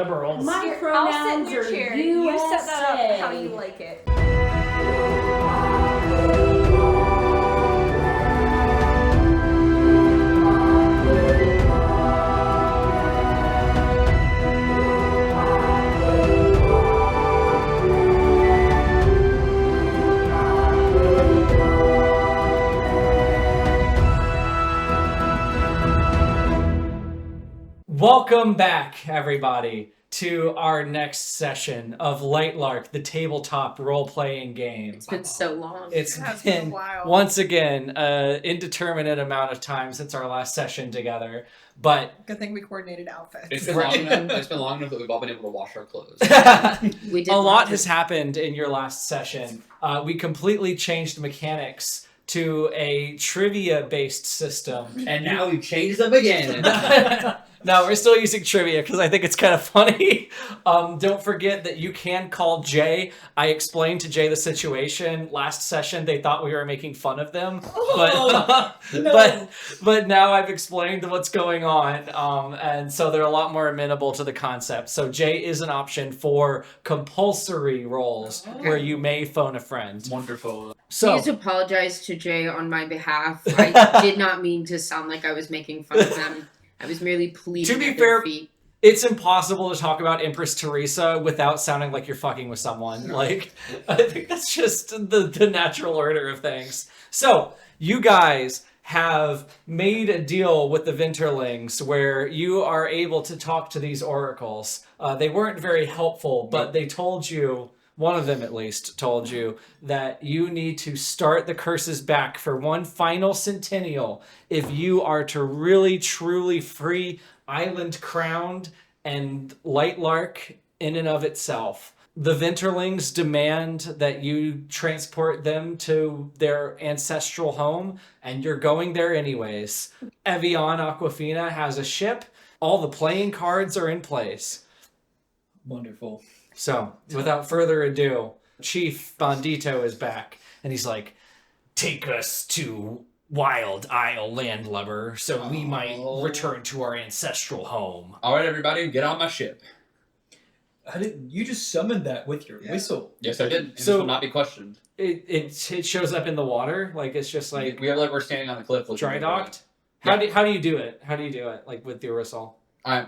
Liberals. My Here, pronouns I'll sit in your are chair. USA. You set that up how you like it. Welcome back, everybody, to our next session of Lightlark, the tabletop role-playing game. It's been so long. It's It has been, been a while. once again, an indeterminate amount of time since our last session together, but Good thing we coordinated outfits. It's been long enough. It's been long enough that we've all been able to wash our clothes. We did a lot has happened in your last session. We completely changed mechanics to a trivia-based system. And now we've changed them again. No, we're still using trivia because I think it's kind of funny. Don't forget that you can call Jay. I explained to Jay the situation last session. They thought we were making fun of them, but now I've explained what's going on, and so they're a lot more amenable to the concept. So Jay is an option for compulsory roles where you may phone a friend. Wonderful. So Please apologize to Jay on my behalf. I did not mean to sound like I was making fun of them. I was merely pleading To be at their fair, feet. it's impossible to talk about Empress Theresa without sounding like you're fucking with someone. Like, I think that's just the natural order of things. So, you guys have made a deal with the Ventlings where you are able to talk to these oracles. They weren't very helpful, but they told you, one of them at least told you, that you need to start the curses back for one final centennial if you are to really truly free Island Crowned and Lightlark in and of itself. The Ventlings demand that you transport them to their ancestral home, and you're going there anyways. Evian Aquafina has a ship. All the playing cards are in place. Wonderful. So, without further ado, Chief Bandito is back, and he's like, take us to Wild Isle Landlubber so we might return to our ancestral home. All right, everybody, get on my ship. You just summoned that with your whistle. Yes, I did. And So- this will not be questioned. It shows up in the water, like it's just like We're standing on the cliff. looking dry over docked. Yeah. How do you do it? How do you do it? Like with your whistle? it.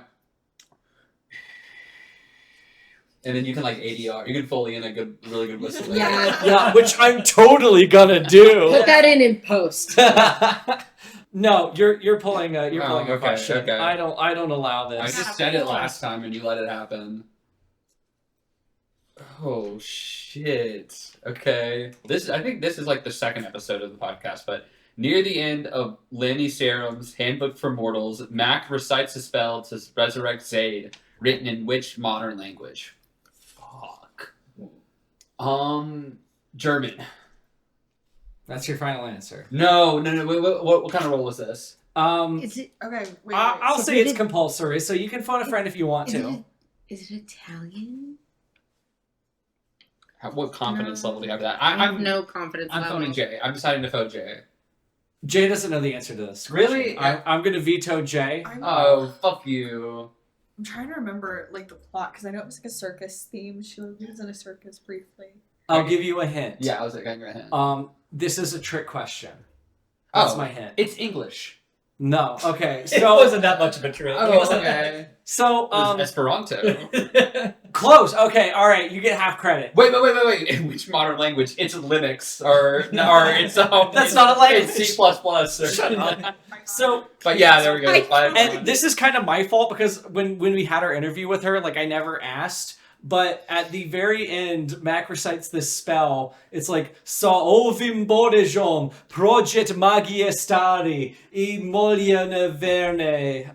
And then you can ADR. You can fully in a really good whistle. Yeah. Yeah, which I'm totally gonna do. Put that in post. No, you're pulling a okay, question. okay. I don't allow this. I just said it last time and you let it happen. Oh shit. Okay. I think this is the second episode of the podcast, but near the end of Lenny Serum's Handbook for Mortals, Mac recites a spell to resurrect Zaid, written in which modern language? Fuck. German. That's your final answer. No. Wait, what kind of roll is this? Is it? Okay, wait. I'll So say did it's it- compulsory, so you can phone a friend if you want to. Is it Italian? What confidence level do you have for that? I have no confidence I'm level. phoning Jay. I'm deciding to phone Jay. Jay doesn't know the answer to this. Really? question. I'm going to veto Jay. Oh, fuck you. I'm trying to remember the plot because I know it was a circus theme. She was in a circus briefly. I'll give you a hint. Yeah, I was getting your hint. This is a trick question. That's my hint. It's English. No. Okay. It So wasn't that much of a trick. Oh, okay. so It's Esperanto. close. Okay. All right. You get half credit. Wait. In which modern language? It's Linux or it's That's not a language. It's C++ or something. So But yeah, there we go. and this is kind of my fault because when we had our interview with her, I never asked. But at the very end, Mac recites this spell. It's Saovim Bodejon, Proget Magia Stari, I Molia Verne,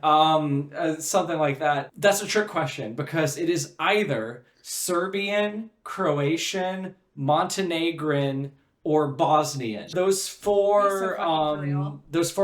something like that. That's a trick question because it is either Serbian, Croatian, Montenegrin, or Bosnian. Those four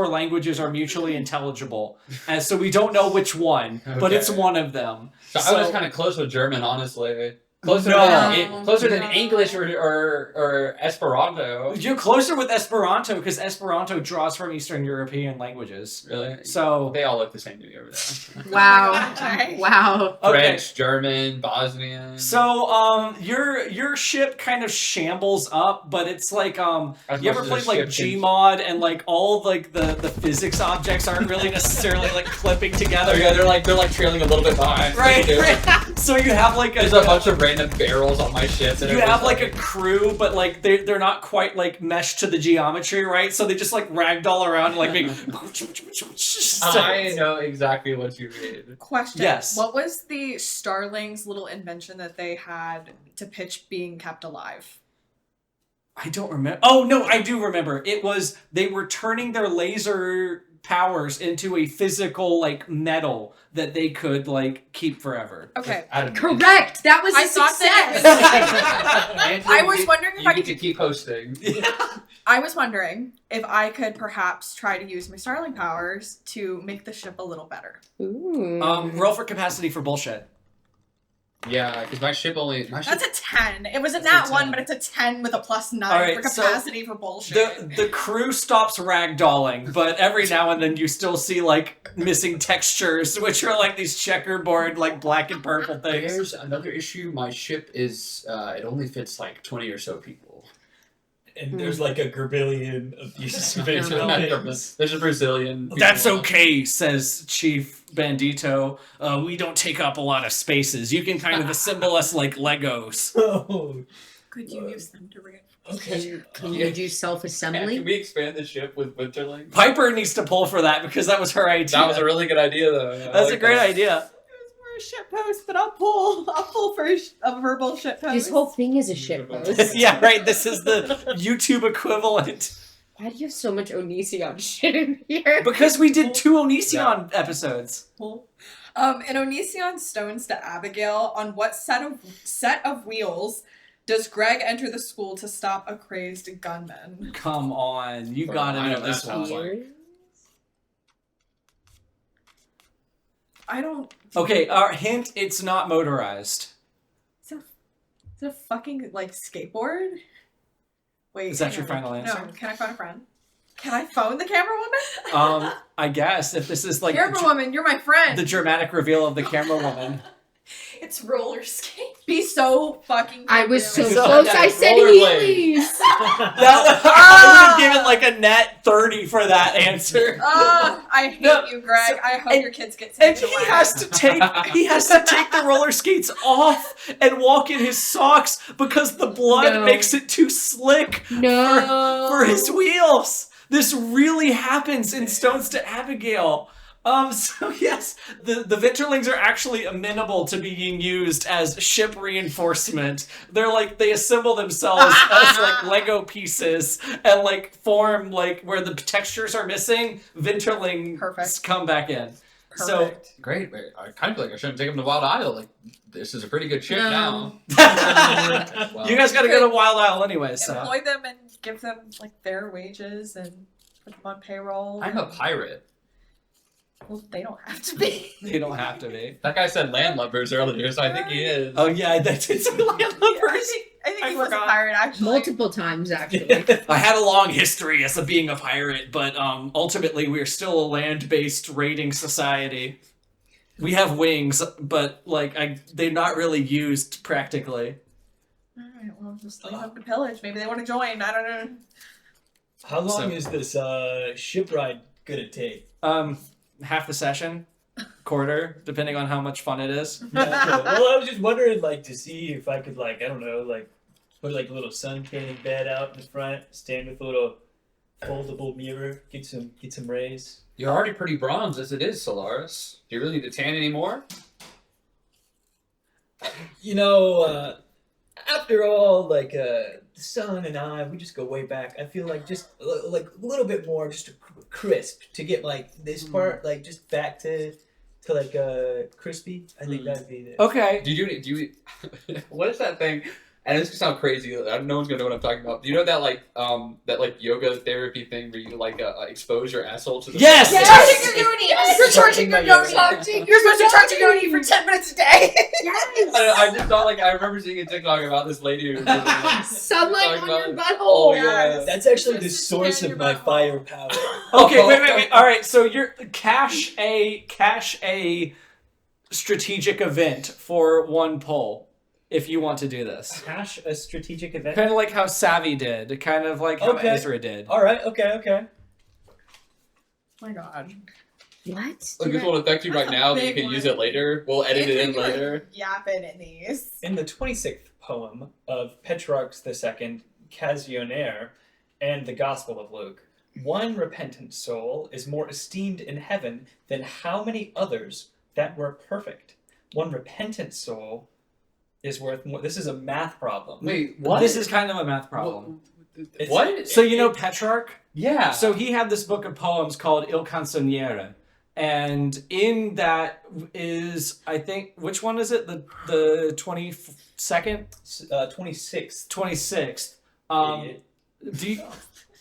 languages are mutually intelligible, and so we don't know which one, but it's one of them. So I was kind of close with German, honestly. Closer, No. closer than No. English or Esperanto. You're closer with Esperanto because Esperanto draws from Eastern European languages. Really? So They all look the same to me over there. Wow. Okay. Wow. okay. French, German, Bosnian. So your ship kind of shambles up, but it's like As you ever much as played a like ship can- Gmod and like all like the physics objects aren't really necessarily like clipping together. Oh yeah, they're like trailing a little bit behind. Right, Too. right. So you have like There's a bunch of random barrels on my ship. That you are have just like a crew, but like they're not quite like meshed to the geometry, right? So they just like ragdoll around like being. I know exactly what you mean. Question. Yes. What was the Starling's little invention that they had to pitch being kept alive? I don't remember. Oh no, I do remember. It was they were turning their laser powers into a physical like metal that they could like keep forever. Okay. Correct. That was I a thought success. that I was wondering if you I get could. to keep hosting. I was wondering if I could perhaps try to use my Starling powers to make the ship a little better. Ooh. Roll for capacity for bullshit. Yeah, because my ship. That's a 10. It was a That's nat a 1, 10. but it's a 10 with a +9 All right, for so capacity for bullshit. The crew stops ragdolling, but every now and then you still see like missing textures, which are like these checkerboard like black and purple things. There's another issue. My ship is. It only fits like 20 or so people. And there's like a gerbillion of these things. There's a Brazilian. That's people. okay, says Chief Bandito. We don't take up a lot of spaces. You can kind of assemble us like Legos. Oh, Could you use them to reinforce? okay. Can you do Yeah, self-assembly? can we expand the ship with Winterling? Piper needs to pull for that because that was her idea. That was a really good idea, though. I That's like a great that. idea. For a ship post, but I'll pull for a verbal ship post. This whole thing is a shit post. Yeah, right. This is the YouTube equivalent. Why do you have so much Onision shit in here? Because we did 2 Onision episodes. In Onision Stones to Abigail, on what set of wheels does Greg enter the school to stop a crazed gunman? Come on, you Well, gotta I know know this that one. sounds like- I don't. Okay, our hint: it's not motorized. Is it a fucking like skateboard? Wait. Is that hang your on. final answer? No. Can I phone a friend? Can I phone the camera woman? I guess if this is like Camera woman, you're my friend. the dramatic reveal of the camera woman. It's roller skate. Be so fucking. I was so So- close. yeah, I said rollerblades. Heelys. I would have given like a net 30 for that answer. I hate No, you, Greg. so- I hope and- your kids get And taken he away. has to take the roller skates off and walk in his socks because the blood No. makes it too slick No. for his wheels. This really happens in Stones to Abigail. So yes, the Venturelings are actually amenable to being used as ship reinforcement. They're like, they assemble themselves as like Lego pieces and like form like where the textures are missing, Venturelings Perfect. come back in. Perfect. Great. Wait, I kind of feel like I shouldn't take him to Wild Isle. Like, this is a pretty good ship No. now. So Well, you guys gotta go to Wild Isle anyway, so. Employ them and give them like their wages and put them on payroll. I'm a pirate. Well, they don't have to be. They don't have to be. That guy said landlubbers earlier, so I think he is. Oh yeah, that's it's I landlubbers. think I he was a forgot. pirate actually. Multiple times, actually. I had a long history as being a pirate, but ultimately we're still a land-based raiding society. We have wings, but like they're not really used practically. Alright, well just leave them to pillage. Maybe they want to join. I don't know. How long So- is this ship ride gonna take? Half the session, quarter, depending on how much fun it is. Well, I was just wondering, like, to see if I could, like, I don't know, like, put like a little sun tanning bed out in the front, stand with a little foldable mirror, get some rays. You're already pretty bronze as it is, Solaris. Do you really need to tan anymore? You know, after all, like, the sun and I, we just go way back. I feel like just like a little bit more, just crisp to get like this part, like just back to like crispy. I think that'd be the. Okay. Do you what is that thing? And this could sound crazy. No one's gonna know what I'm talking about. Do you know that yoga therapy thing where you expose your asshole to the Yes! You're Yes! charging your yoni. You're charging your yoni. You're supposed to charge your yoni for 10 minutes a day. I just thought I remember seeing a TikTok about this lady who Sunlight on your butthole. Oh yeah. That's actually the Just source stand of your my butt. firepower. Okay, wait. All right, so you're cash a strategic event for one poll if you want to do this. Cash a strategic event. Kind of like how Savvy did, kind of like how Okay. Ezra did. All right. Okay. Oh my god. What? This will affect you right now, but you can use it later. We'll edit it in later. Yapping in these. In the 26th poem of Petrarch II, Cassionaire, and the Gospel of Luke, one repentant soul is more esteemed in heaven than how many others that were perfect. One repentant soul is worth more. This is a math problem. Wait, what? This is kind of a math problem. What? So you know Petrarch? Yeah. So he had this book of poems called Il Canzoniere. And in that is, I think, which one is it? The 22nd? 26th. 26th. Idiot.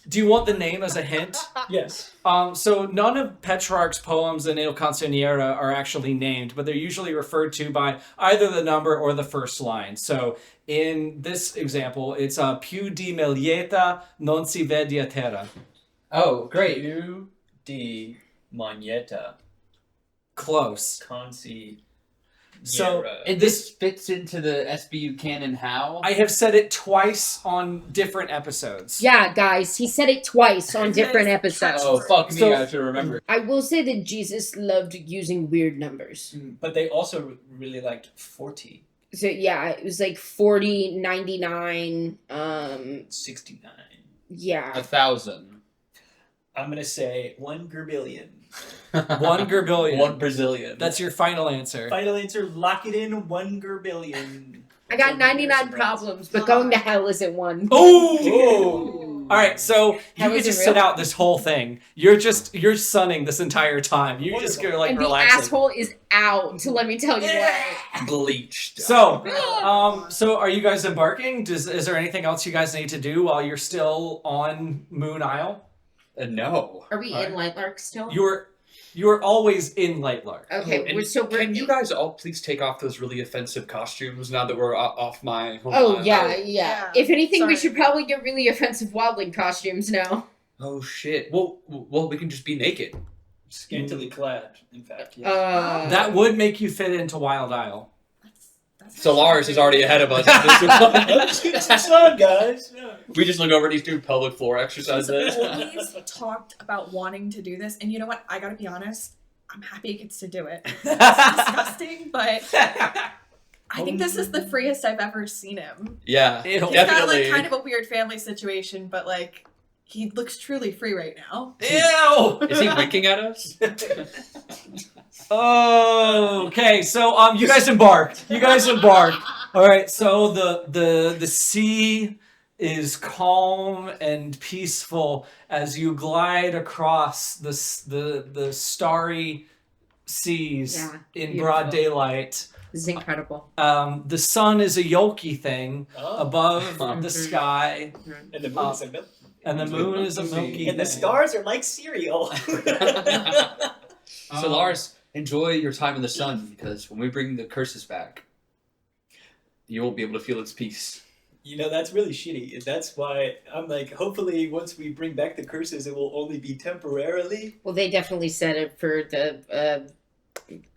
Do you want the name as a hint? Yes. So none of Petrarch's poems in Il Canzoniere are actually named, but they're usually referred to by either the number or the first line. So in this example, it's più di milieta non si vede a terra. Oh, great. U di Magneta. Close. Consi. So And this fits into the SBU canon how? I have said it twice on different episodes. Yeah, guys, he said it twice on different episodes. Oh, fuck me, So- I should remember. I will say that Jesus loved using weird numbers. But they also really liked 40. So yeah, it was like 40, 99, 69. yeah. 1,000. I'm going to say 1 gerbillion. 1 gerbillion. 1 Brazilian. That's your final answer. Final answer, lock it in, 1 gerbillion. I got 99 problems, but going to hell isn't one. Oh! All right, so you That can was just real. sit out this whole thing. You're sunning this entire time. You just Wonderful. go like And relaxing. the asshole is out, let me tell you what. bleached. So, so are you guys embarking? Is there anything else you guys need to do while you're still on Moon Isle? No. Are we in Lightlark still? You are always in Lightlark. Okay, And we're can you guys all please take off those really offensive costumes now that we're off my home Oh, island? yeah. Yeah. If anything, we Sorry. should probably get really offensive wildling costumes now. Oh shit. Well, we can just be naked. Scantily clad, in fact. Yes. That would make you fit into Wild Isle. Solaris is already ahead of us. It's fun, guys. Yeah. We just look over and he's doing pelvic floor exercises. Always talked about wanting to do this, and you know what? I gotta be honest. I'm happy he gets to do it. It's disgusting, but I think this is the freest I've ever seen him. Yeah, Ew. He's got definitely. like kind of a weird family situation, but like he looks truly free right now. Ew! Is he winking at us? Oh, okay. So you guys embark. All right. So the sea is calm and peaceful as you glide across the starry seas Yeah, in beautiful. broad daylight. This is incredible. The sun is a yolky thing Oh. above the sky, And the moon is a milk. and the moon is a milky And the thing. stars are like cereal. Solaris, enjoy your time in the sun because when we bring the curses back, you won't be able to feel its peace. You know, that's really shitty. That's why I'm like, hopefully once we bring back the curses, it will only be temporarily. Well, they definitely said it for the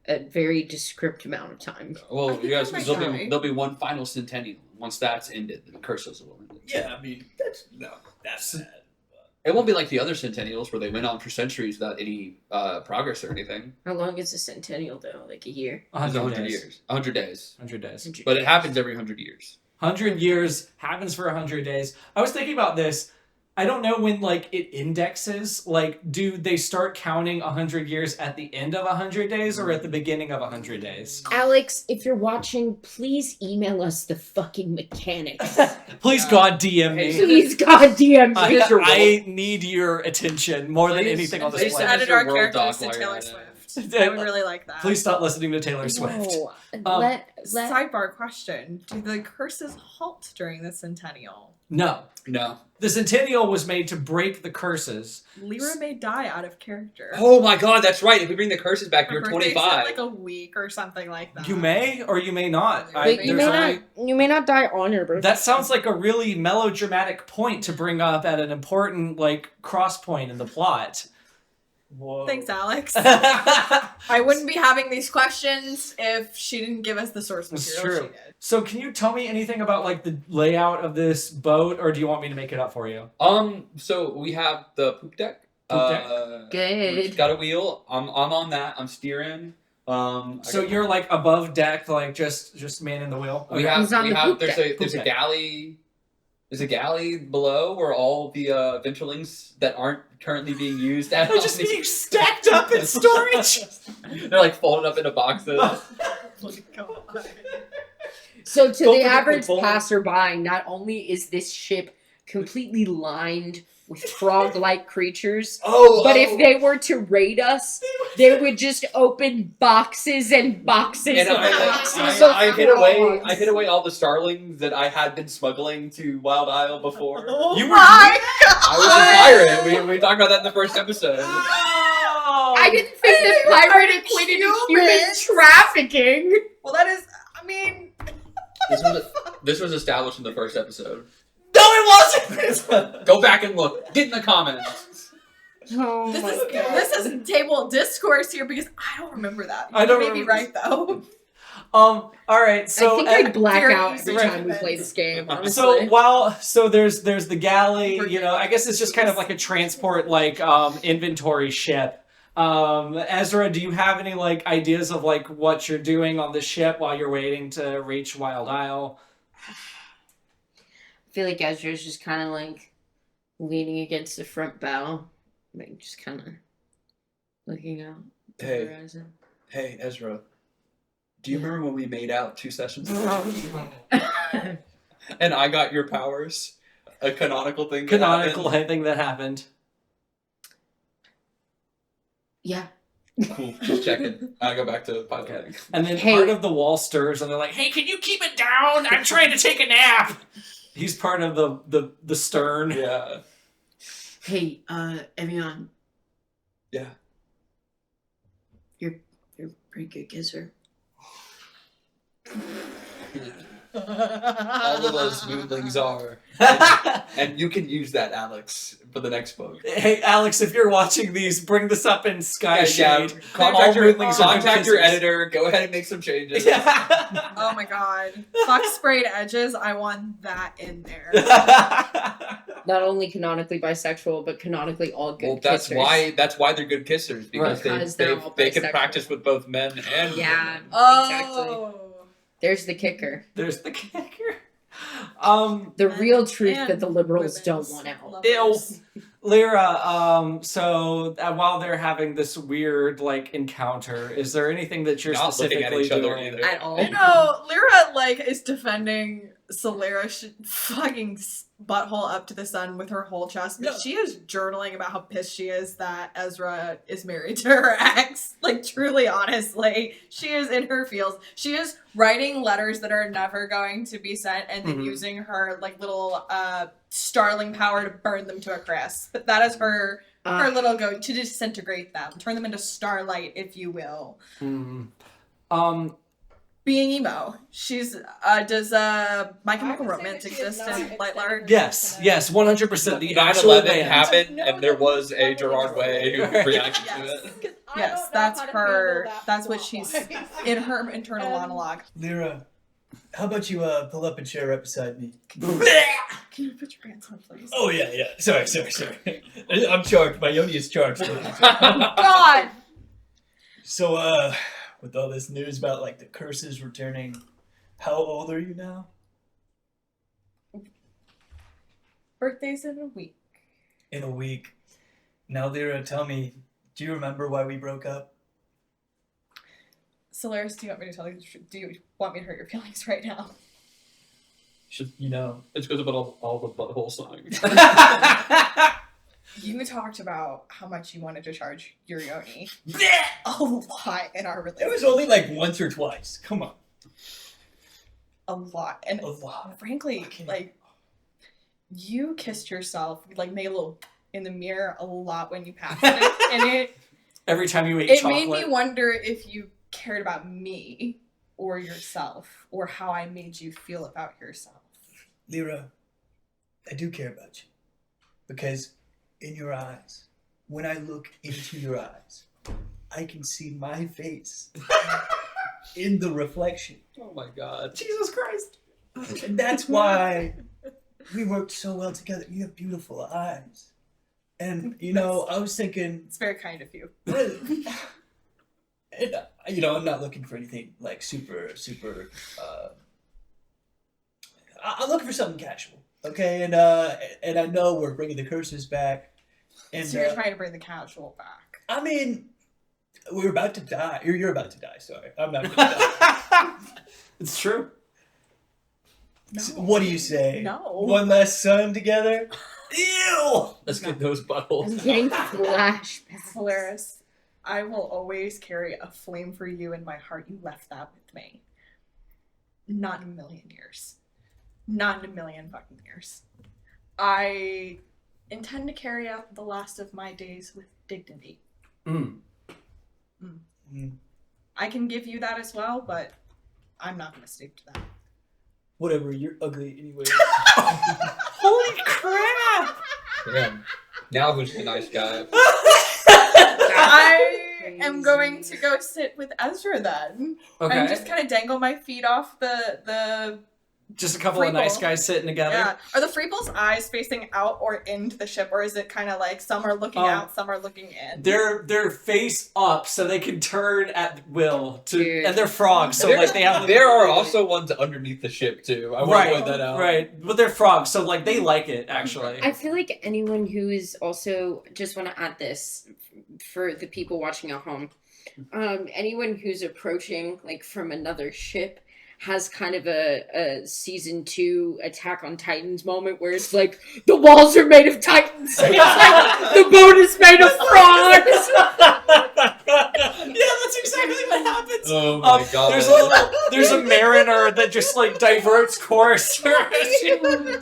a very descripted amount of time. Well, I think you guys, I might there'll try. be one final centennial. Once that's ended, the curses will end. Yeah, I mean, that's bad. It won't be like the other centennials where they went on for centuries without any progress or anything. How long is a centennial, though? Like a year? 100 years. 100 days. 100 days. But it happens every 100 years. 100 years happens for 100 days. I was thinking about this. I don't know when like it indexes. Like, do they start counting 100 years at the end of 100 days or at the beginning of 100 days? Alex, if you're watching, please email us the fucking mechanics. Please, God, DM me. Please, goddamn I, me. I need your attention more than Please, anything on this please Just send planet. us added your our Word characters doc to while you're Taylor at it. Swift. I would really like that. Please stop listening to Taylor Swift. No. Let Sidebar question: do the curses halt during the centennial? No. No. The Centennial was made to break the curses. Lyra may die out of character. Oh my god, that's right. If we bring the curses back, Her you're birthday's in, 25. like a week or something like that. You may or you may not. But you may not die on your birthday. That sounds like a really melodramatic point to bring up at an important cross point in the plot. Whoa. Thanks, Alex. I wouldn't be having these questions if she didn't give us the source That's material true. she did. So can you tell me anything about the layout of this boat, or do you want me to make it up for you? So we have the poop deck. Poop deck. Good. It's got a wheel. I'm on that. I'm steering. So you're above deck, just manning the wheel. We Okay. have there's a deck. galley. There's a galley below where all the Ventrelings that aren't currently being used They're just being stacked up in storage. They're folded up into boxes. Oh my god. So to Don't the forget average the bowl. passerby, not only is this ship completely lined with frog-like creatures, but if they were to raid us, they would just open boxes and boxes And and I boxes of hid away all the starlings that I had been smuggling to Wild Isle before. Oh You were- my god! I was a pirate. We talked about that in the first episode. I didn't think that pirate equated to human humans? trafficking. Well, that is. I mean. This was established in the first episode. No, it wasn't. Go back and look. Get in the comments. Oh This is table discourse here because I don't remember that. I don't You may be remember. right though. All right. So I think I black very out easy every time we treatment. play this game. Honestly. so there's the galley. I guess it's just kind of like a transport inventory ship. Ezra, do you have any ideas of what you're doing on the ship while you're waiting to reach Wild Isle? I feel like Ezra's just kind of leaning against the front bow, just kind of looking out the Hey. horizon. Hey, Ezra. Do you remember when we made out 2 sessions ago? And I got your powers. A canonical thing. Canonical thing that happened. Yeah. Cool. Just checking. I go back to piloting. And then Hey. part of the wall stirs, and they're like, "Hey, can you keep it down? I'm trying to take a nap." He's part of the stern. Yeah. Hey, Evian. Yeah. You're a pretty good kisser. All of us moonlings are. And you can use that, Alex, for the next book. Hey, Alex, if you're watching these, bring this up in Sky Shade. Contact your moonlings are good contact your kissers. editor. Go ahead and make some changes. Oh my god. Fuck sprayed edges. I want that in there. Not only canonically bisexual, but canonically all good Well, that's kissers. why they're good kissers because Because they they're all they can bisexual. practice with both men and Yeah. Exactly. Oh. There's the kicker. There's the kicker. The real truth And that the liberals don't women's want out. lovers. Lyra, so while they're having this weird like encounter, is there anything that you're Not looking at specifically each other doing? either. At all. You know, Lyra like is defending Solera's fucking butthole up to the sun with her whole chest, but No. she is journaling about how pissed she is that Ezra is married to her ex. Like, truly, honestly, she is in her feels. She is writing letters that are never going to be sent, and then Mhm. using her like little starling power to burn them to a crisp. But that is her little go to disintegrate them, turn them into starlight, if you will. Hmm. Being emo, she's does My Chemical Romance exist in Lightlark? Yes, 100%. The 9/11 actual band. happened, No, and there no, was no, a no, Gerard no, Way no, no. reaction Yes. to it. 'Cause I Yes, don't know that's how to her. handle that That's what plot she's line. in her internal monologue. Lyra, how about you pull up and chair right beside me? Can you put your pants on, please? Oh, yeah. Sorry. I'm charged. My yoni is charged. God. So, with all this news about, like, the curses returning, how old are you now? Birthday's in a week. In a week. Now, Lyra, tell me, do you remember why we broke up? Solaris, do you want me to tell you the truth? Do you want me to hurt your feelings right now? You know. It's because of all the butthole songs. You talked about how much you wanted to charge Yurioni a lot in our relationship. It was only like once or twice. Come on. A lot. And A lot. frankly, like, you kissed yourself, you, like, made a little in the mirror a lot when you passed it. And Every time you ate it chocolate. made me wonder if you cared about me or yourself, or how I made you feel about yourself. Lyra, I do care about you. Because in your eyes, when I look into your eyes, I can see my face in the reflection. Oh my god. Jesus Christ. And that's why we worked so well together. You have beautiful eyes. And, you know, I was thinking, It's very kind of you. and, you know, I'm not looking for anything like super, I'm looking for something casual, okay? And I know we're bringing the curses back. And So you're trying to bring the casual back. I mean, we're about to die. You're about to die, sorry. I'm not going to die. It's true. No. What do you say? No. One last son together? Ew! Let's get those buttholes. I'm getting flashbacks. Polaris, I will always carry a flame for you in my heart. You left that with me. Not in a million years. Not in a million fucking years. I intend to carry out the last of my days with dignity. Mm. I can give you that as well, but I'm not going to stick to that. Whatever, you're ugly anyway. Holy crap! Damn. Now who's the nice guy? I am going to go sit with Ezra then. Okay. And just kind of dangle my feet off the Just a couple of nice Freeble. guys sitting together. Yeah. Are the Freeble's eyes facing out or into the ship, or is it kind of like some are looking out, some are looking in? They're face up, so they can turn at will. Dude. And they're frogs, so like they have. There are also ones underneath the ship too. I want to point that out. Right, but they're frogs, so like they like it actually. I feel like anyone who is also, just want to add this for the people watching at home, anyone who's approaching like from another ship has kind of a season 2 Attack on Titans moment where it's like the walls are made of titans and it's like the boat is made of frogs. Yeah, that's exactly what happens. Oh my god. There's a mariner that just like diverts course.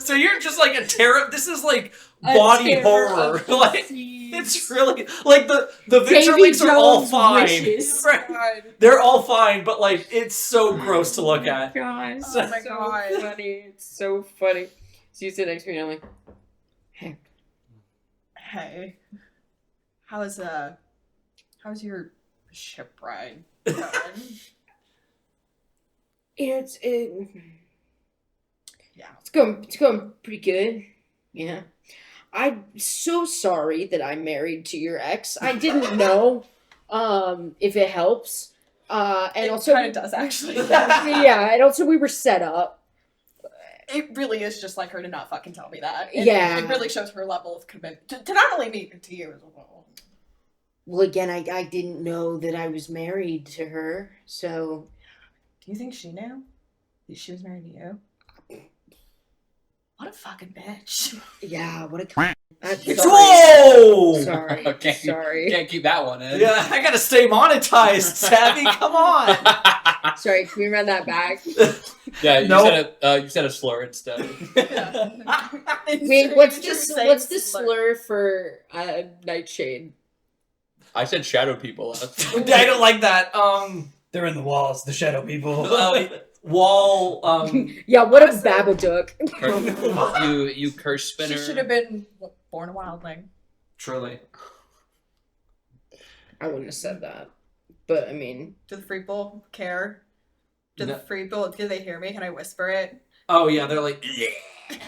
So you're just like a terror. This is like body horror. Like it's really like the Venturelings are all fine. Right. God. They're all fine, but like it's so gross to look at. God, Oh my God. funny. It's so funny. So you sit next to me and I'm like, hey. Hey, how's your ship ride going? Yeah, Yeah. it's going pretty good. Yeah. I'm so sorry that I'm married to your ex. I didn't know if it helps. And It also kind of does actually. yeah, and also we were set up. It really is just like her to not fucking tell me that. Yeah. It really shows her level of commitment to not only me but to you as well. Well, again, I didn't know that I was married to her, so Do you think she knew that she was married to you? What a fucking bitch. yeah, what a Whoa! sorry. Sorry. Can't keep that one in. Yeah, I gotta stay monetized, Savvy. Come on. Sorry, can we run that back? Yeah, you Nope. said a slur instead. Wait, what's the slur for Nightshade? I said shadow people. I don't like that. They're in the walls, the shadow people. Wall. Yeah, what a Babadook. you curse spinner. She should have been born a wildling. Truly. I wouldn't have said that, but I mean, Do the free people care? Do No. the free people? Do they hear me? Can I whisper it? Oh yeah, they're like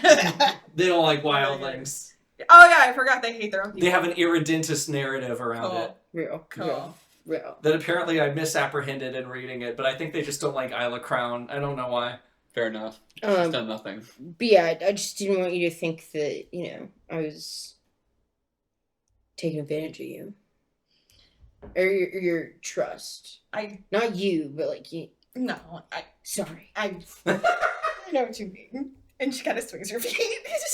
Oh they don't like wildlings. yeah, I forgot they hate their own people. They have an irredentist narrative around it real. Cool. that apparently I misapprehended in reading it, but I think they just don't like Isla Crown. I don't know why. Fair enough. She's done nothing. But yeah, I just didn't want you to think that, I was taking advantage of you. Or your trust. Not you, but like you. No, Sorry. I know what you mean. And she kind of swings her feet.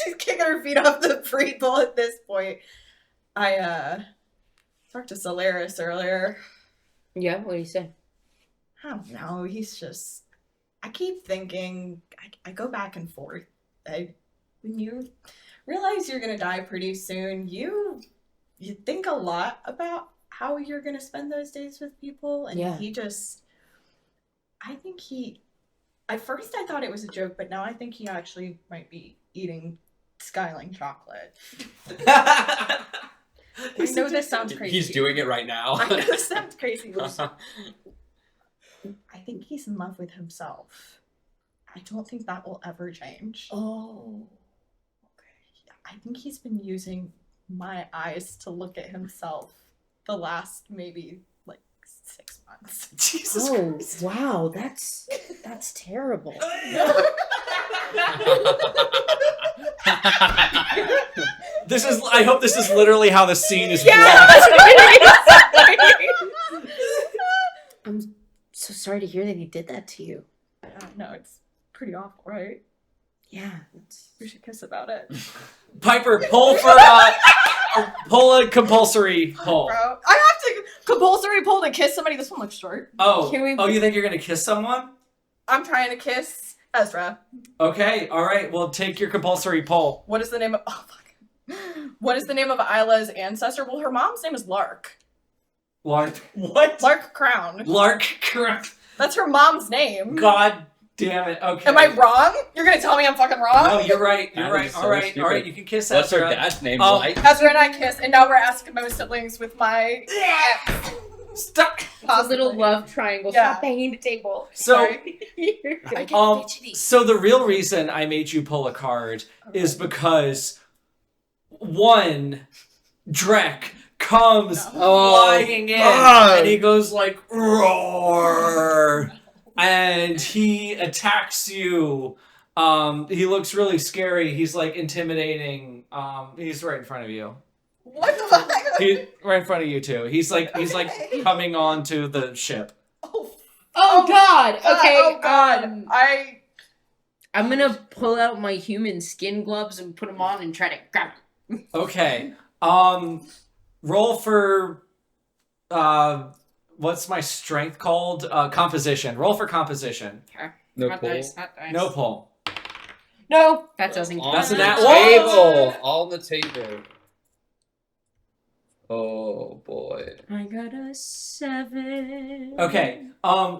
She's kicking her feet off the free bull at this point. I talked to Solaris earlier. Yeah, what do you say? I don't know. He's just. I keep thinking. I go back and forth. When you realize you're gonna die pretty soon, you think a lot about how you're gonna spend those days with people, and Yeah. he just. I think he. At first, I thought it was a joke, but now I think he actually might be eating Skyline chocolate. I know this sounds crazy. He's doing it right now. I know this sounds crazy. I think he's in love with himself. I don't think that will ever change. Oh. I think he's been using my eyes to look at himself the last maybe like 6 months. Jesus Oh, Christ. wow, that's terrible. I hope this is literally how the scene is Yeah, blocked. I'm so sorry to hear that he did that to you. No, it's pretty awful, right? Yeah. We should kiss about it. Piper, pull a compulsory pull. Bro, I have to compulsory pull to kiss somebody. This one looks short. Oh, Can we- you think you're gonna kiss someone? I'm trying to kiss Ezra. Okay, all right. Well, take your compulsory pull. What is the name of? Oh fuck. What is the name of Isla's ancestor? Well, her mom's name is Lark. Lark. What? Lark Crown. Lark. Correct. That's her mom's name. God damn it. Okay. Am I wrong? You're gonna tell me I'm fucking wrong? No, you're right. You're That right. is All so right. stupid. All right. You can kiss What's her Ezra. dad's name? Oh. Light? Ezra and I kiss, and now we're asking my siblings with my Stop. A little love triangle. Yeah. Stop banging the table. So, Sorry. You're good. I get um, fidgety. so the real reason I made you pull a card is because one, Drek comes flying in and he goes like roar and he attacks you. He looks really scary. He's like intimidating. He's right in front of you. What the fuck? He right in front of you too. He's like Okay. coming on to the ship. Oh, Oh God. Okay. Oh god. I'm gonna pull out my human skin gloves and put them on and try to grab them. Okay. Roll for what's my strength called? Composition. Roll for composition. No Not pull. nice, not nice. No pull. No, that doesn't On count. That's a the nat table. On the table. Oh boy. I got a 7. Okay.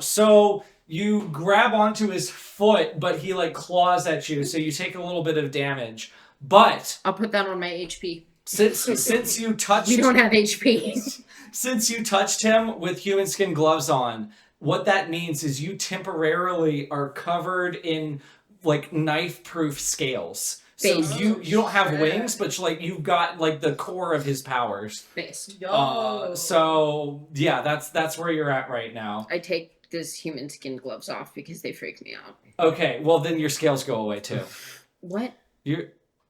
So you grab onto his foot, but he like claws at you, so you take a little bit of damage. But I'll put that on my HP. since you touched We don't have HP. since you touched him with human skin gloves on, what that means is you temporarily are covered in like knife-proof scales. So Based. you don't have shit. wings, but like you've got like the core of his powers. Based. So yeah, that's where you're at right now. I take those human skin gloves off because they freak me out. Okay, well then your scales go away too. What?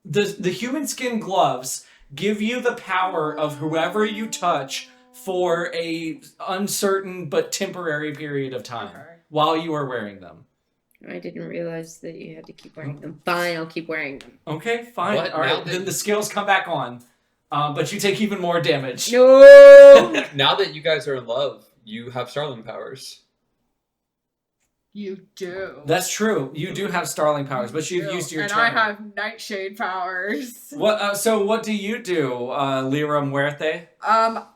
The human skin gloves give you the power of whoever you touch for a uncertain but temporary period of time Okay. while you are wearing them. I didn't realize that you had to keep wearing them. Fine, I'll keep wearing them. Okay, fine. What? All Now right, that- then the scales come back on, but you take even more damage. No! Now that you guys are in love, you have starling powers. You do. That's true. You do have starling powers, but you've used your and turn. I have nightshade powers. What? So what do you do, Lira Muerte?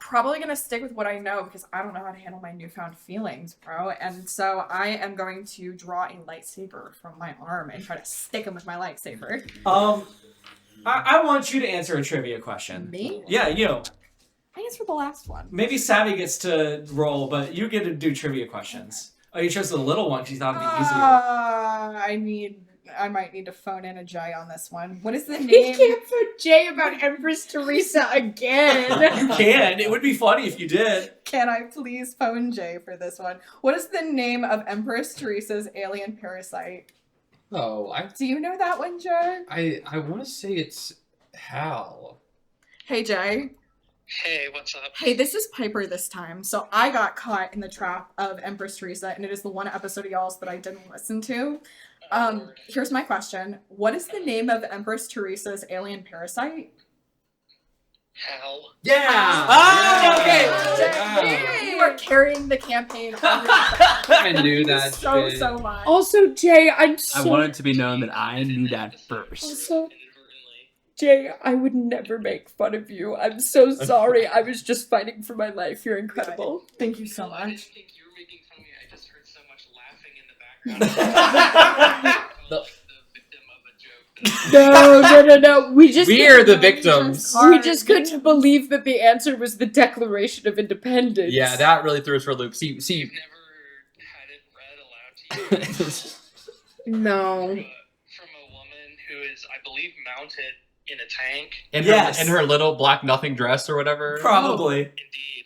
Probably gonna stick with what I know because I don't know how to handle my newfound feelings, bro. And so I am going to draw a lightsaber from my arm and try to stick him with my lightsaber. I want you to answer a trivia question. Me? Yeah, you. I answered the last one. Maybe Savvy gets to roll, but you get to do trivia questions. Oh, you chose the little one because you thought it'd be easier. I might need to phone in a Jay on this one. What is the You name? can't put Jay about Empress Theresa again. You can. It would be funny if you did. Can I please phone Jay for this one? What is the name of Empress Theresa's alien parasite? Oh, Do you know that one, Jay? I want to say it's Hal. Hey, Jay. Hey, what's up? Hey, this is Piper this time. So I got caught in the trap of Empress Theresa, and it is the one episode of y'all's that I didn't listen to. Here's my question. What is the name of Empress Theresa's alien parasite? Hal. Yeah. Ah, okay. Jay, you are carrying the campaign. I knew that so shit. so much. Also, Jay, I'm I so. want it to be known that I knew that first. Also, Jay, I would never make fun of you. I'm so sorry. I was just fighting for my life. You're incredible. Thank you so I much. didn't think you were making fun of me. I just heard so much laughing in the background. the victim of a joke. No. We just We're the victims. we just couldn't believe that the answer was the Declaration of Independence. Yeah, that really threw us for a loop. See, You've never had it read aloud to you No. from a woman who is, I believe, mounted in a tank. Yes. in her little black nothing dress or whatever. Probably. Indeed.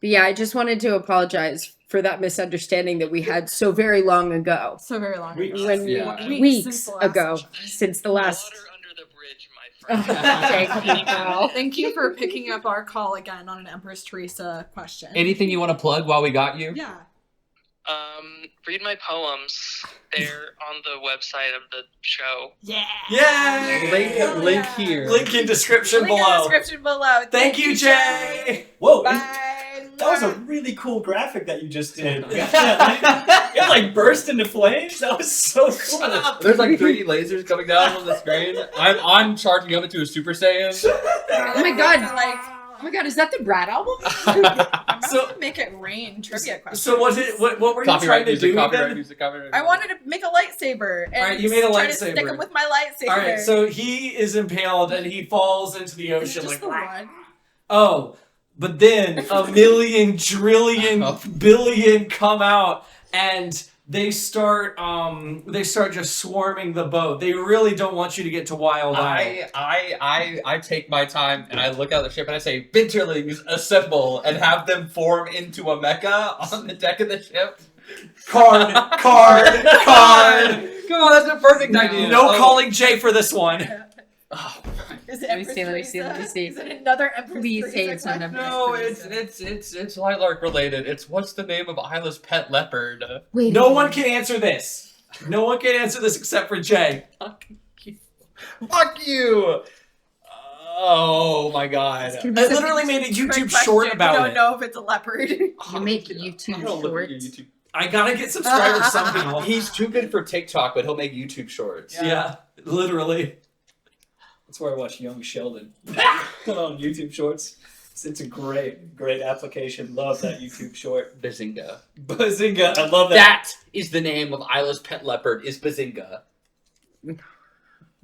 But yeah, I just wanted to apologize for that misunderstanding that we had so very long ago. So very long. Weeks. ago. When Yeah. weeks ago, since the last. Water under the bridge, my friend. Thank you, pal. Thank you for picking up our call again on an Empress Theresa question. Anything you want to plug while we got you? Yeah. Read my poems. They're on the website of the show. Yeah. Yay! Link here. Link in description Link in the below. description below. Thank you, Jay. Whoa, Bye. that was a really cool graphic that you just did. It like burst into flames. That was so cool. There's like 3D lasers coming down on the screen. I'm charging up into a Super Saiyan. Oh my god! Oh my god! Is that the Brad album? I'm So- about to make it rain trivia questions. So what were you trying Copyright to music, do copyright then? music, copyright I music. wanted to make a lightsaber. And Alright, you made a try to lightsaber. stick him with my lightsaber. All right, so he is impaled and he falls into the It's ocean just like the one. oh, but then a million, trillion, Oh. billion come out and they start just swarming the boat. They really don't want you to get to Wild Isle. I take my time and I look out the ship and I say, Ventrelings, assemble, and have them form into a mecha on the deck of the ship. Card. Come on, that's a perfect idea. No Oh. calling Jay for this one. Oh, Is it Let me Empress see, let me see, let me Theresa? see. Is it another Empress Please say Theresa it's not question? Empress. no, it's Lightlark related. It's what's the name of Isla's pet leopard? Wait. No one can answer this. No one can answer this except for Jay. Fuck you! Oh my god. I literally made a Trick YouTube question. short about You don't it. know if it's a leopard. You make I YouTube don't look at shorts. YouTube. I gotta get subscribers somehow. He's too good for TikTok, but he'll make YouTube shorts. Yeah, literally. That's where I watch Young Sheldon on YouTube Shorts. It's a great application. Love that YouTube short. Bazinga. Bazinga! I love that. That is the name of Isla's pet leopard, is Bazinga.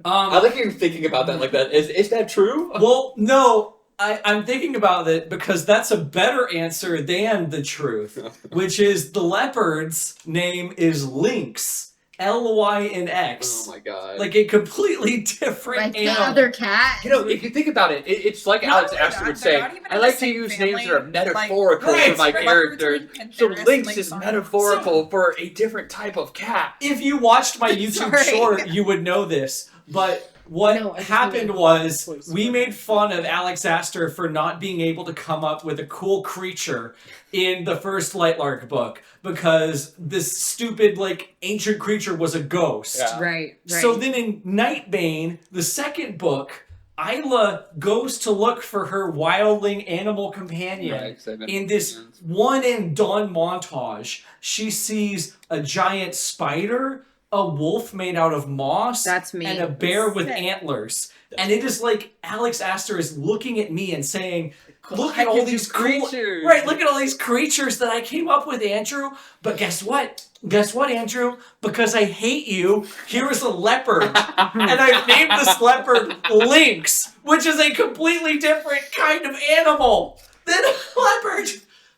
I like you thinking about that like that. Is that true? Well, no, I'm thinking about it because that's a better answer than the truth, which is the leopard's name is Lynx. Lynx. Oh my god. Like a completely different Like the animal. other cat. You know, if you think about it, it's like Not Alex only Astor that, would they're say, not even I in like the to same use family, names that are metaphorical like, for my right, character. leopards So and panthers Lynx and is lynx metaphorical for a different type of cat. If you watched my YouTube Sorry. short, you would know this. But what No, I just happened knew it. was we made fun of Alex Astor for not being able to come up with a cool creature in the first Lightlark book because this stupid, like, ancient creature was a ghost. Yeah. Right. So then in Nightbane, the second book, Isla goes to look for her wildling animal companion. In this one and done montage, she sees a giant spider, a wolf made out of moss, That's me. and a bear with Sick. antlers. And it is like Alex Astor is looking at me and saying, look I at all give these you cool creatures. Right, look at all these creatures that I came up with, Andrew. But guess what? Guess what, Andrew? Because I hate you, here is a leopard. And I've named this leopard Lynx, which is a completely different kind of animal than a leopard.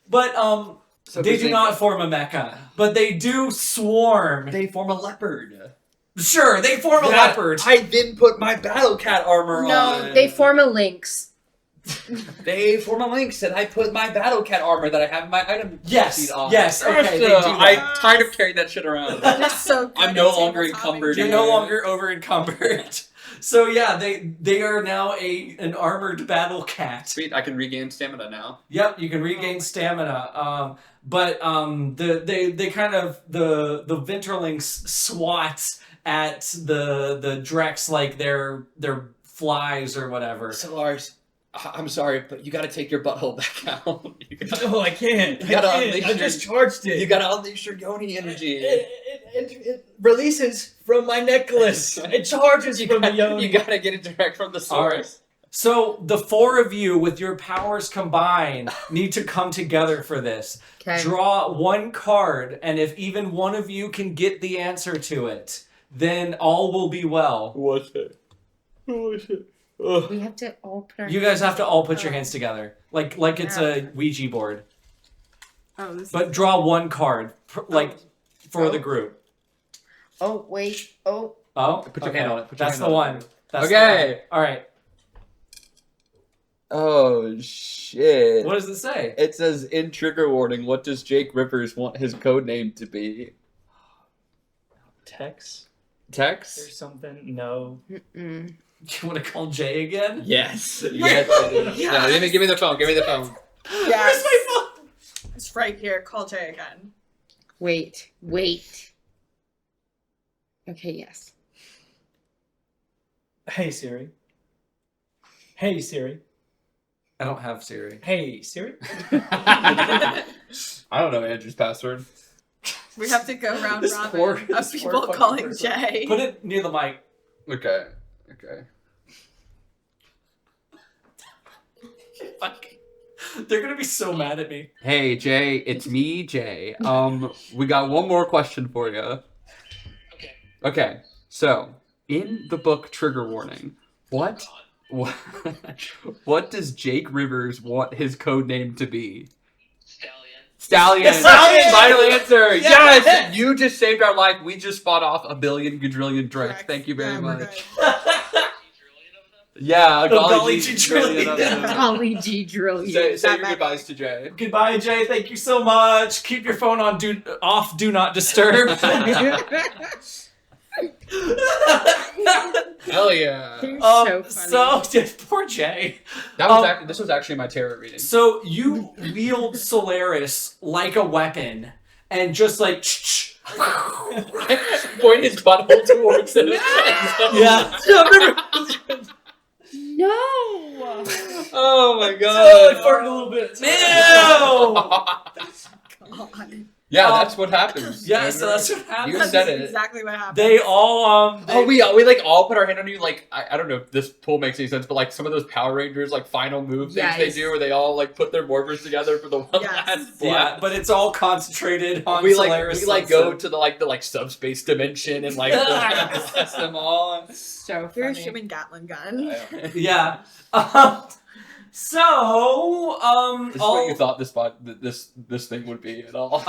But So they do Bazinga- not form a mecha, but they do swarm. They form a leopard. Sure, they form a That- leopard. I didn't put my battle cat armor on. No, they form a lynx. They form a lynx, and I put my battle cat armor that I have in my item Yes, sheet on. yes, okay, they do I that. tired of carrying that shit around. That's so good I'm no at longer tabletop encumbered. You're and no longer over encumbered. So yeah, they are now an armored battle cat. Sweet, I can regain stamina now. Yep, you can regain stamina. But they kind of the Ventrelings swat at the Drex like they're flies or whatever. So Lars, I'm sorry, but you gotta take your butthole back out. No, I can't. You gotta I can't. unleash I your- just charged it. You gotta unleash your yoni energy. It releases from my necklace. It charges from the yoni. You gotta get it direct from the source. So the four of you, with your powers combined, need to come together for this. Okay. Draw one card, and if even one of you can get the answer to it, then all will be well. What's it? What's it? We have to all put our You guys have to all put your hands together, like it's a Ouija board. Oh, this But draw one card, for the group. Oh, wait. Oh. Oh, Put your okay. hand on it. Put your That's hand the on one. it. That's Okay. the one. All right. Oh shit! What does it say? It says in trigger warning. What does Jake Rivers want his code name to be? Tex or Tex? something? No. Mm-mm. You want to call Jay again? Yes. Yes. I do. No, give me the phone. Give me the phone. Yes. Where's my phone? It's right here. Call Jay again. Wait. Okay, yes. Hey Siri. Hey Siri. I don't have Siri. Hey Siri. I don't know Andrew's password. We have to go round This robin poor- of this poor people fucking calling person. Jay. Put it near the mic. Okay. Okay. Fuck. They're gonna be so mad at me. Hey Jay, it's me, Jay. We got one more question for you. Okay. Okay. So, in the book Trigger Warning, what does Jake Rivers want his code name to be? Stallion. Stallion! Final answer! Yes! Yes! You just saved our life. We just fought off a billion quadrillion drinks. Correct. Thank you very Yeah, we're much. good. Yeah, a golly golly gee quadrillion of trillion. them. Golly G drill you. Say your That goodbyes to Jay. Goodbye, Jay. Thank you so much. Keep your phone on off. Do not disturb. Hell yeah. So funny. Poor Jay. This was actually my tarot reading. So you wield Solaris like a weapon, and just like Point his butthole towards it. yeah. No. Oh my I god. farted a little bit. Ew. God. Yeah, that's what happens. Yeah, so that's what happened. You That's said it. exactly what happened. They all We like all put our hand on you. Like I don't know if this pool makes any sense, but like some of those Power Rangers like final move things they Yes. do, where they all like put their morphers together for the one Yes. last yeah, blast. but it's all concentrated on we Solaris. go to the subspace dimension and like test them all. So You're a funny. human Gatling gun. Yeah. So, This is what you thought this thing would be at all.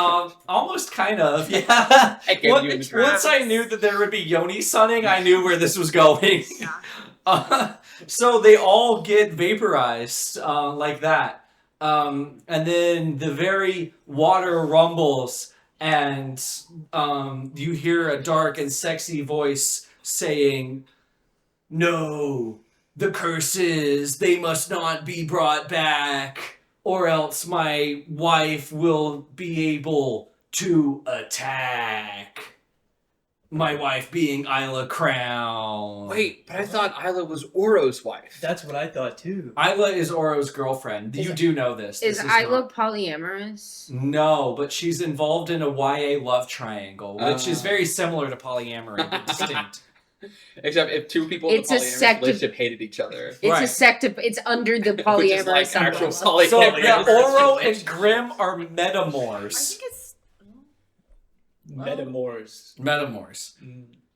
almost kind of, yeah. I gave you in the trap. Once I knew that there would be Yoni sunning, I knew where this was going. Yeah. So they all get vaporized like that. And then the very water rumbles, and you hear a dark and sexy voice saying, "No, the curses, they must not be brought back, or else my wife will be able to attack." My wife being Isla Crown. Wait, but I thought Isla was Oro's wife. That's what I thought too. Isla is Oro's girlfriend. You do know this. Is This Isla not- polyamorous? No, but she's involved in a YA love triangle, which is very similar to polyamory, but distinct. Except if two people It's in a the polyamorous sect of- relationship hated each other. It's Right. a sect of. It's under the Which is polyamorous like actual umbrella. So, yeah, Oro relationship. and Grimm are I metamors. think it's. Metamors. Metamors.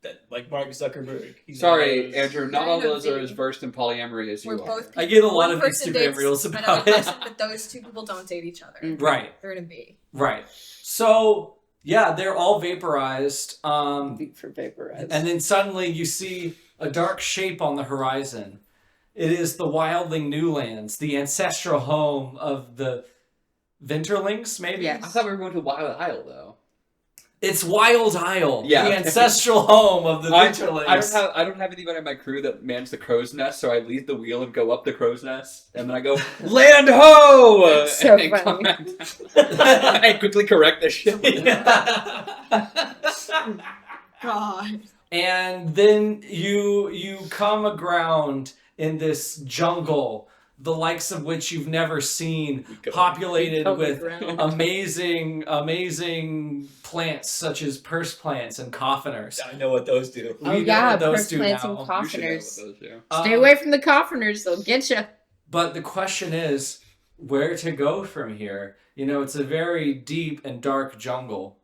That, like Mark Zuckerberg. He's Sorry, one of those- Andrew, not I all know, those are dude. as versed in polyamory as you We're are. both. I get a lot one of person Instagram dates reels another about it. person, but those two people don't date each other. Mm. Right, They're in a B. right. So, yeah, they're all vaporized. For vaporized. And then suddenly you see a dark shape on the horizon. It is the Wildling Newlands, the ancestral home of the Venterlings, maybe? Yes. I thought we were going to Wild Isle, though. It's Wild Isle, Yeah. the ancestral home of the Venterlings. I don't have anybody on my crew that mans the crow's nest, so I leave the wheel and go up the crow's nest, and then I go, land ho! It's so and then come back down. I quickly correct the ship. God. And then you come aground in this jungle the likes of which you've never seen, go. populated On the with ground. amazing plants such as purse plants and coffiners. I know what those do. Oh We know yeah, what those purse do plants now. and You should know what coffiners. those do. Stay away from the coffiners; they'll get you. But the question is, where to go from here? You know, it's a very deep and dark jungle.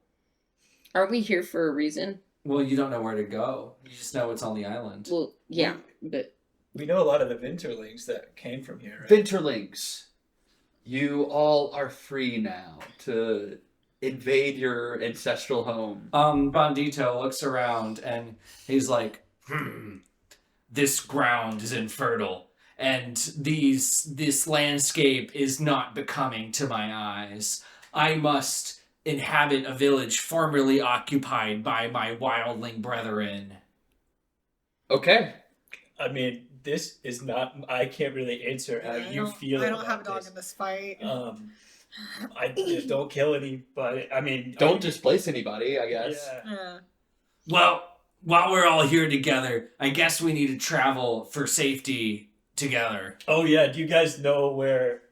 Aren't we here for a reason? Well, you don't know where to go. You just know it's on the island. Well, yeah, but We know a lot of the Venturlings that came from here, right? Venturlings, you all are free now to invade your ancestral home. Bandito looks around and he's like, this ground is infertile, and this landscape is not becoming to my eyes. I must inhabit a village formerly occupied by my wildling brethren. Okay. I mean, this is not. I can't really answer how you feel. I don't have a about dog this. in this fight. I just don't kill anybody. I mean, Don't displace anybody, I guess. Yeah. Yeah. Well, while we're all here together, I guess we need to travel for safety together. Oh yeah. Do you guys know where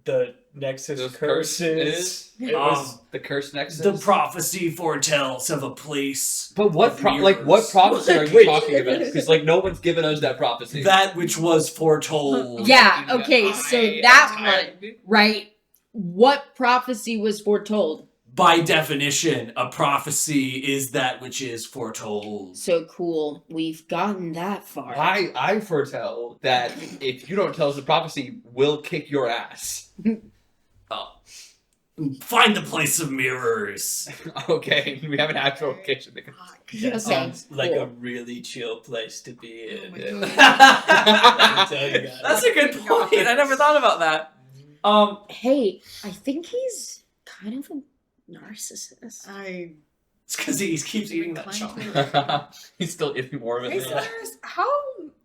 the Nexus The curse is? It was The curse nexus. The prophecy foretells of a place. But what of mirrors. what prophecy are you Wait. talking about? Because like no one's given us that prophecy. That which was foretold. yeah. Okay, so that one, right? What prophecy was foretold? By definition, a prophecy is that which is foretold. So cool. We've gotten that far. I foretell that if you don't tell us the prophecy, we'll kick your ass. Find the place of mirrors. Okay, we have an actual location. That Okay, sounds like cool. a really chill place to be in. Oh my That's tell you guys. a good point. I never thought about that. Hey, I think he's kind of a narcissist. It's because he keeps eating that chocolate. He's still eating more of it. Hey, than Sellers, how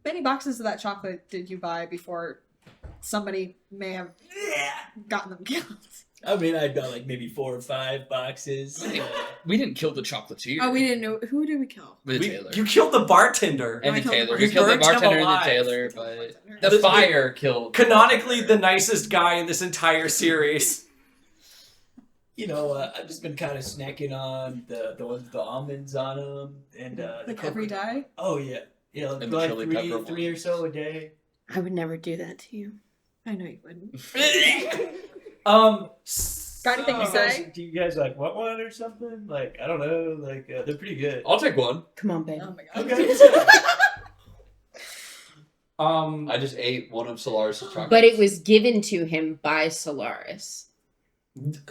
many boxes of that chocolate did you buy before somebody may have gotten them killed? I mean, I got like maybe 4 or 5 boxes. We didn't kill the chocolatier. Oh, we didn't know. Who did we kill? The We- Taylor. You killed the bartender. And I the killed the Taylor. bartender. We You killed the burned him bartender and the alive. Taylor, but The- the fire killed. Canonically, the nicest guy in this entire series. You know, I've just been kind of snacking on the ones with the almonds on them, and the Like every coconut- day? Oh yeah, you know, And the like chili three pepper or ones. so a day. I would never do that to you. I know you wouldn't. Got anything to You guys- say? do you guys like want one or something? Like, I don't know, like they're pretty good. I'll take one. Come on, babe. Oh my god. Okay. I just ate one of Solaris' chocolates. But it was given to him by Solaris.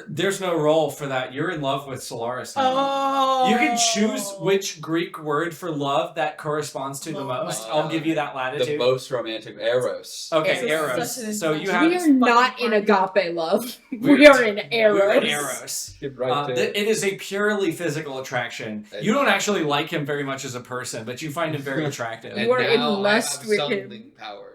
There's no role for that. You're in love with Solaris now. Oh. You can choose which Greek word for love that corresponds to the Oh my most. God. I'll give you that the asuch. most romantic Eros. Okay, This is Eros. such an So you intense- have We are not in agape love. We're- We are in You're Eros. in Eros. Get right there. It is a purely physical attraction. You don't actually like him very much as a person, but you find him very attractive. And You are in now lust I have with summoning him. powers.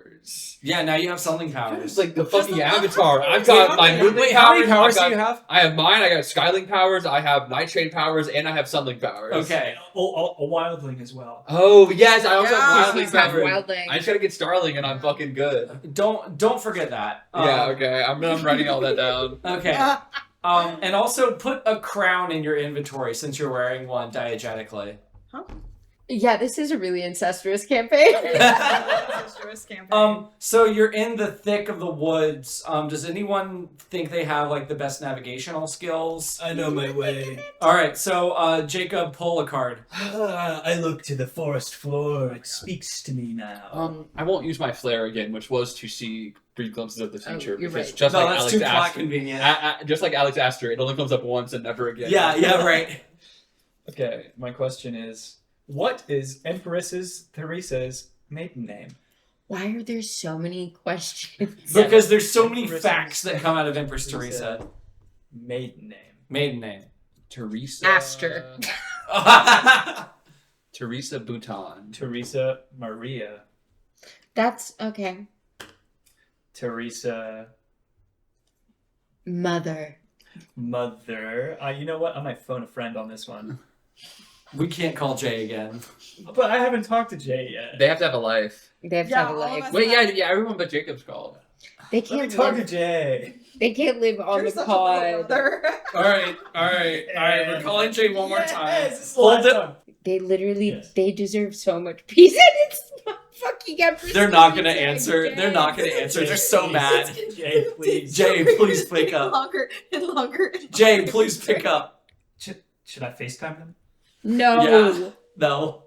Yeah, now you have something It's powers. like the Just fucking the Avatar. I've powers. got my moving Wait, how many powers I've do you got- have? I have mine. I got Skyling powers. I have Nightshade powers, and I have Sunling powers. Okay. A wildling as well. Oh yes, I also Yeah. have He's Wildling got powers. wildling. I just gotta get Starling, and I'm fucking good. Don't forget that. Yeah. Okay. I'm writing all that down. Okay. And also put a crown in your inventory since you're wearing one diegetically. Yeah, this is a really incestuous campaign. Incestuous campaign. So you're in the thick of the woods. Does anyone think they have like the best navigational skills? I know my way. All right, so Jacob, pull a card. I look to the forest floor. It speaks to me now. I won't use my flare again, which was to see brief glimpses of the future. you're because right. just No, like that's Alex too plot Astor, convenient. just like Alex Astor, it only comes up once and never again. Yeah, right. Okay, my question is, what is Empress Theresa's maiden name? Why are there so many questions? Because there's so many Empress facts that come out of Empress Theresa. Maiden name. Maiden name. Teresa. Astor. Teresa Bhutan. Teresa Maria. That's okay. Teresa Mother. Mother. You know what? I might phone a friend on this one. We can't call Jay again. But I haven't talked to Jay yet. They have to have a life. They have to Yeah, have a all of life. us- Wait, yeah, everyone but Jacob's called. They Let me can't talk to live. Jay. They can't live on You're the such a little pod. brother. All right. We're calling Jay one more time. Yes, this is the Hold last it. time. They literally, Yes. they deserve so much peace, and it's not fucking Empress. They're not gonna Theresa and answer. Jay. They're not gonna answer. They're so Please. mad. Jay, please. Jay, please pick up. Longer and longer. And Jay, longer. please pick up. Should I FaceTime them? No, Yeah. No.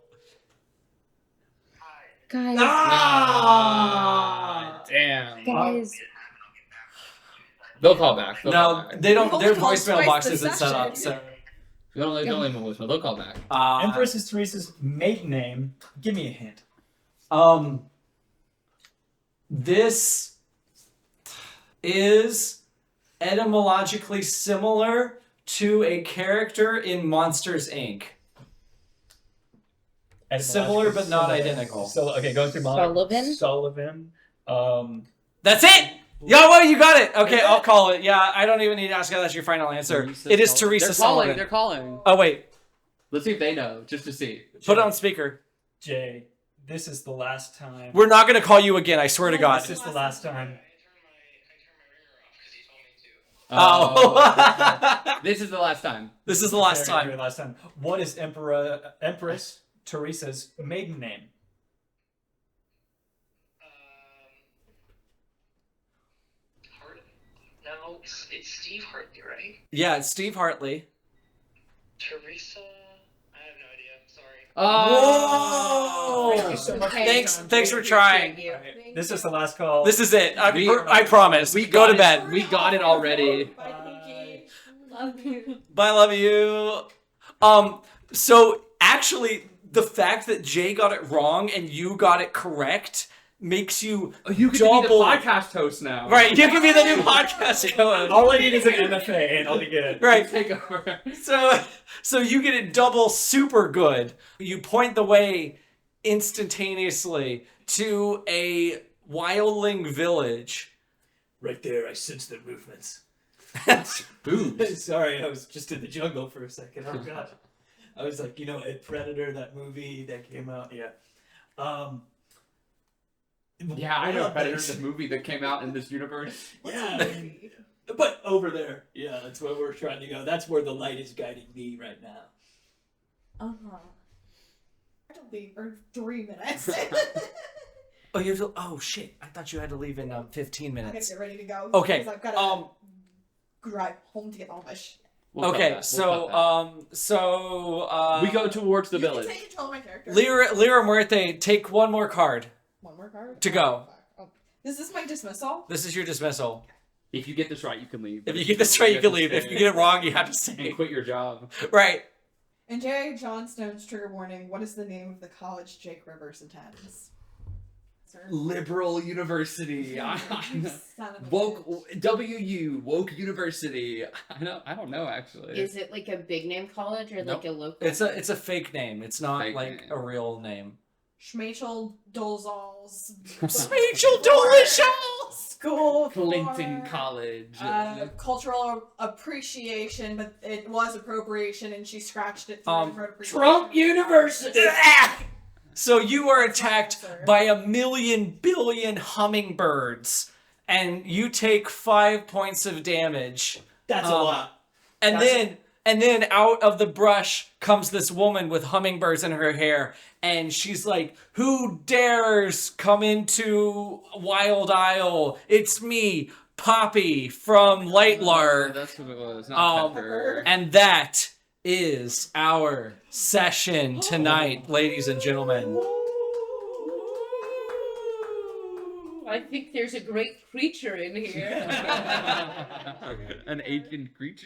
guys, Ah! Damn. guys. They'll call back. They'll call No, back. they don't. Their We've only voicemail called box twice isn't this set up. session. So. Don't leave a voicemail. They'll call back. Empress is Teresa's maiden name. Give me a hint. This is etymologically similar to a character in Monsters Inc. Similar but not identical. So okay, going through Sullivan? Sullivan. That's it. Yeah, well, you got it. Okay, I'll call it. Yeah, I don't even need to ask you. That's your final answer. It is Teresa They're calling. Sullivan. They're calling. Oh wait, Let's see if they know, just to see. put it on speaker. Jay, this is the last time. We're not gonna call you again. I swear to God. This is the last time. Oh. This is the last time. This is the last Very, time. very last time. What is Empress Teresa's maiden name? No, it's Steve Hartley, right? Yeah, it's Steve Hartley. Teresa? I have no idea. Sorry. Whoa! Thank you so much. Thanks for trying. This is the last call. This is it. We- I promise. We Go to got bed. it. We got it already. Love you. Bye, love you. So actually, the fact that Jay got it wrong and you got it correct makes you You can be the double. podcast host now. Right, you can be the new podcast host. All I need is an MFA and I'll be good. Right. Take over. So you get it double super good. You point the way instantaneously to a wildling village. Right there, I sense their movements. Boobs. Sorry, I was just in the jungle for a second. Oh god. I was like, you know, Predator, that movie that came out. Yeah. Yeah, I know Predator, Predator. the movie that came out in this universe. Yeah. But over there. Yeah, that's where we're trying to go. That's where the light is guiding me right now. I have to leave for 3 minutes. Oh, you have to. Oh shit! I thought you had to leave in 15 I gotta minutes. get ready to go. Okay. Because I've gotta drive home to get all my shit. We'll cut Okay. that. So We'll cut that. we go towards the You village. can take control of my character. Lyra Muerte, take one more card One more card? to go. Oh. Is this my dismissal? This is your dismissal. If you get this right, you can leave. If you get this right, you can leave. If you get it wrong, you have to and stay. quit your job. Right. In J. Johnstone's trigger warning, what is the name of the college Jake Rivers attends? Sir? Liberal University. Son of a Woke bitch. WU Woke University. I don't know actually. Is it like a big name college or Nope. like a local? It's a fake name. It's not Fake like name. a real name. Schmachel Dolezal's Rachel Dolezal! School Clinton for, College. cultural appreciation, but it was appropriation, and she scratched it. Through and wrote appreciation. Trump University! So you are attacked by 1,000,000 billion hummingbirds, and you take 5 points of damage. That's a lot. And then out of the brush comes this woman with hummingbirds in her hair, and she's like, "Who dares come into Wild Isle? It's me, Poppy from Lightlark." That's what it was. Not Um, Pepper. And that is our session tonight, ladies and gentlemen. I think there's a great creature in here. An ancient creature.